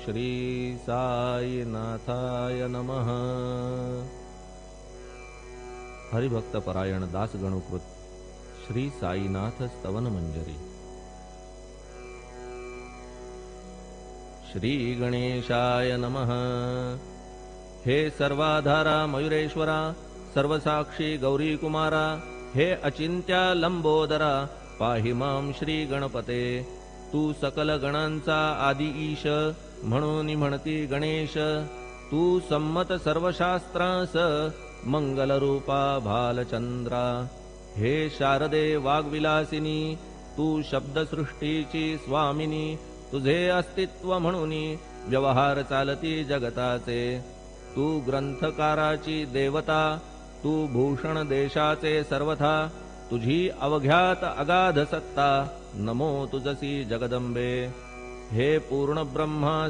श्री साईनाथाय नमः। हरिभक्त परायण दास गणुकृत श्री साईनाथ स्तवन मंजरी। श्री गणेशाय नमः। हे सर्वाधारा मयुरेश्वरा, सर्वसाक्षी गौरी कुमारा, हे अचिंत्या लंबोदरा, पाहि मां श्री गणपते। तू सकल गणांचा आदि ईश, म्हणून म्हणती गणेश। तू संमत सर्व शास्त्रांस, मंगल रूपा भालचंद्रा। हे शारदे वाग्विलासिनी, तू शब्दसृष्टीची स्वामिनी। तुझे अस्तित्व म्हणून व्यवहार चालती जगताचे। तू ग्रंथकाराची देवता, तू भूषण देशाचे सर्वथा। तुझी अवघ्यात अगाध सत्ता, नमो तुझसी जगदंबे। हे पूर्ण ब्रह्मा